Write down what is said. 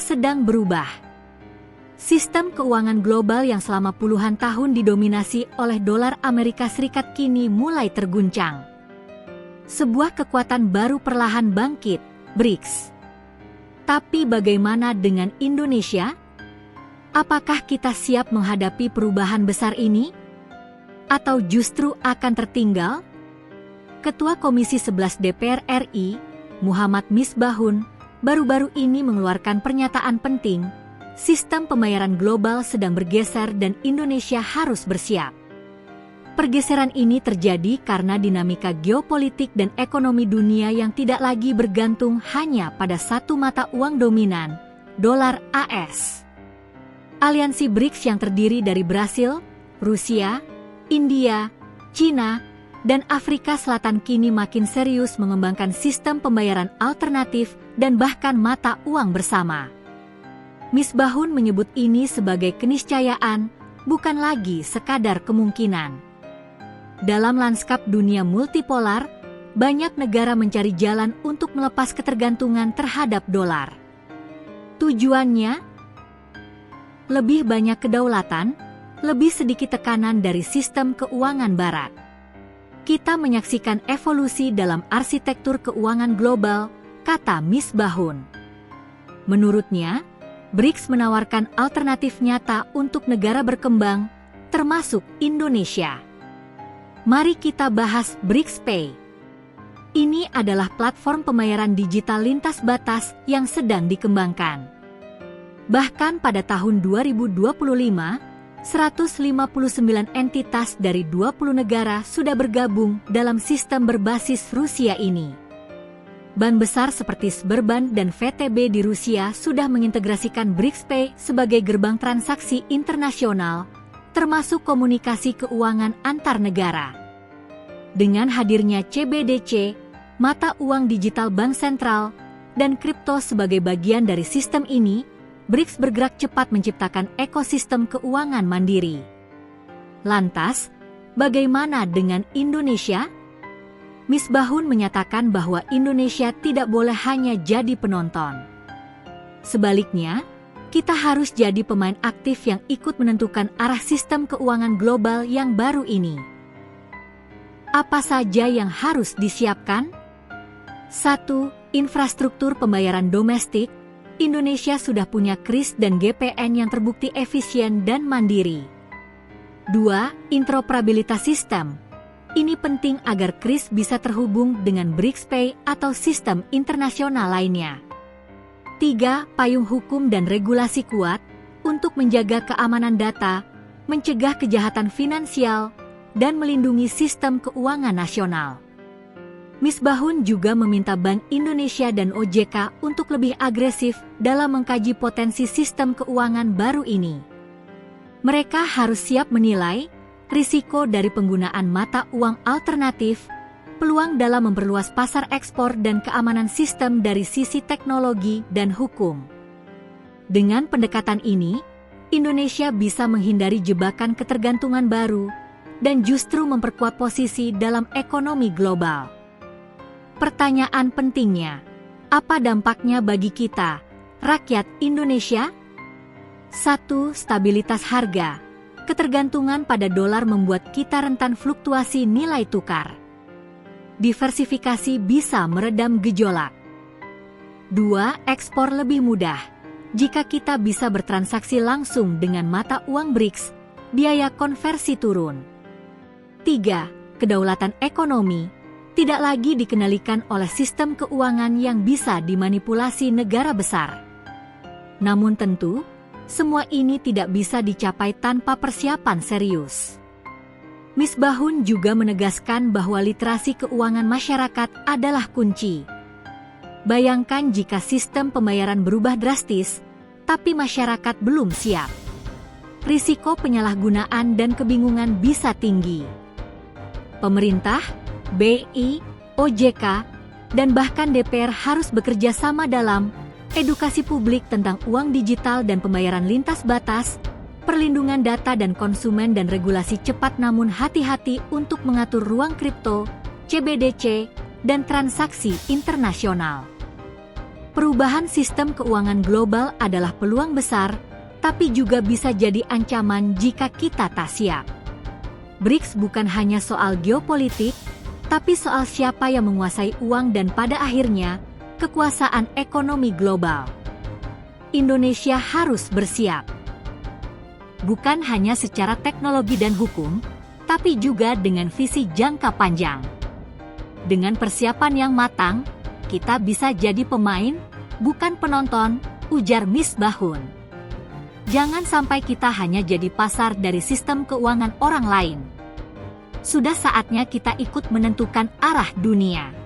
sedang berubah. Sistem keuangan global yang selama puluhan tahun didominasi oleh dolar Amerika Serikat kini mulai terguncang. Sebuah kekuatan baru perlahan bangkit, BRICS. Tapi bagaimana dengan Indonesia? Apakah kita siap menghadapi perubahan besar ini? Atau justru akan tertinggal? Ketua Komisi 11 DPR RI, Muhammad Misbahun, baru-baru ini mengeluarkan pernyataan penting. Sistem pembayaran global sedang bergeser dan Indonesia harus bersiap. Pergeseran ini terjadi karena dinamika geopolitik dan ekonomi dunia yang tidak lagi bergantung hanya pada satu mata uang dominan, dolar AS. Aliansi BRICS yang terdiri dari Brasil, Rusia, India, Cina, dan Afrika Selatan kini makin serius mengembangkan sistem pembayaran alternatif dan bahkan mata uang bersama. Misbahun menyebut ini sebagai keniscayaan, bukan lagi sekadar kemungkinan. Dalam lanskap dunia multipolar, banyak negara mencari jalan untuk melepas ketergantungan terhadap dolar. Tujuannya? Lebih banyak kedaulatan, lebih sedikit tekanan dari sistem keuangan barat. Kita menyaksikan evolusi dalam arsitektur keuangan global, kata Misbahun. Menurutnya, BRICS menawarkan alternatif nyata untuk negara berkembang, termasuk Indonesia. Mari kita bahas BRICS Pay. Ini adalah platform pembayaran digital lintas batas yang sedang dikembangkan. Bahkan pada tahun 2025, 159 entitas dari 20 negara sudah bergabung dalam sistem berbasis Rusia ini. Bank besar seperti Sberbank dan VTB di Rusia sudah mengintegrasikan BRICS Pay sebagai gerbang transaksi internasional, termasuk komunikasi keuangan antar negara. Dengan hadirnya CBDC, mata uang digital bank sentral, dan kripto sebagai bagian dari sistem ini, BRICS bergerak cepat menciptakan ekosistem keuangan mandiri. Lantas, bagaimana dengan Indonesia? Misbahun menyatakan bahwa Indonesia tidak boleh hanya jadi penonton. Sebaliknya, kita harus jadi pemain aktif yang ikut menentukan arah sistem keuangan global yang baru ini. Apa saja yang harus disiapkan? 1. Infrastruktur pembayaran domestik. Indonesia sudah punya KRIS dan GPN yang terbukti efisien dan mandiri. 2. Interoperabilitas sistem. Ini penting agar KRIS bisa terhubung dengan BRICS Pay atau sistem internasional lainnya. 3. Payung hukum dan regulasi kuat untuk menjaga keamanan data, mencegah kejahatan finansial, dan melindungi sistem keuangan nasional. Misbahun juga meminta Bank Indonesia dan OJK untuk lebih agresif dalam mengkaji potensi sistem keuangan baru ini. Mereka harus siap menilai risiko dari penggunaan mata uang alternatif, peluang dalam memperluas pasar ekspor dan keamanan sistem dari sisi teknologi dan hukum. Dengan pendekatan ini, Indonesia bisa menghindari jebakan ketergantungan baru dan justru memperkuat posisi dalam ekonomi global. Pertanyaan pentingnya, apa dampaknya bagi kita, rakyat Indonesia? 1. Stabilitas harga. Ketergantungan pada dolar membuat kita rentan fluktuasi nilai tukar. Diversifikasi bisa meredam gejolak. 2. Ekspor lebih mudah. Jika kita bisa bertransaksi langsung dengan mata uang BRICS, biaya konversi turun. 3. Kedaulatan ekonomi. Tidak lagi dikendalikan oleh sistem keuangan yang bisa dimanipulasi negara besar. Namun tentu, semua ini tidak bisa dicapai tanpa persiapan serius. Misbahun juga menegaskan bahwa literasi keuangan masyarakat adalah kunci. Bayangkan jika sistem pembayaran berubah drastis, tapi masyarakat belum siap. Risiko penyalahgunaan dan kebingungan bisa tinggi. Pemerintah, BI, OJK, dan bahkan DPR harus bekerja sama dalam edukasi publik tentang uang digital dan pembayaran lintas batas, perlindungan data dan konsumen dan regulasi cepat namun hati-hati untuk mengatur ruang kripto, CBDC, dan transaksi internasional. Perubahan sistem keuangan global adalah peluang besar, tapi juga bisa jadi ancaman jika kita tak siap. BRICS bukan hanya soal geopolitik, tapi soal siapa yang menguasai uang dan pada akhirnya, kekuasaan ekonomi global. Indonesia harus bersiap. Bukan hanya secara teknologi dan hukum, tapi juga dengan visi jangka panjang. Dengan persiapan yang matang, kita bisa jadi pemain, bukan penonton, ujar Misbahun. Jangan sampai kita hanya jadi pasar dari sistem keuangan orang lain. Sudah saatnya kita ikut menentukan arah dunia.